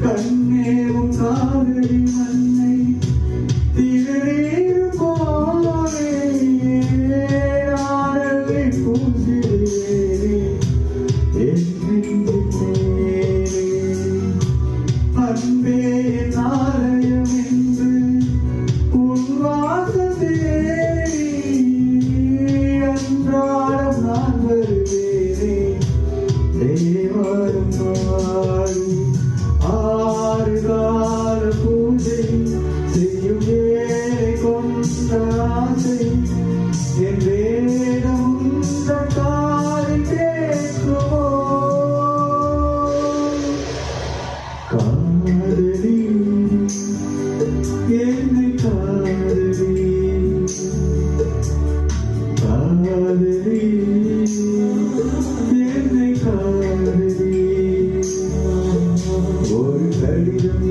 கண்ணேவும் காதலி மண்ணை திகழீர் போலே ஆடலை பூசிலேறே அன்பே நாலயம் என்று உன் வாசல் தேடி அன்றாடம் நான் வருவேனே தேவாரம் பாடி ஆறுகால பூஜை செய்யும் வேலை கொண்ட ஆசை என் வேதம் உந்த காலில் கேட்குமோ காதலி என்னை காதலி காதலி என்னை காதலி ஒரு கடிதம்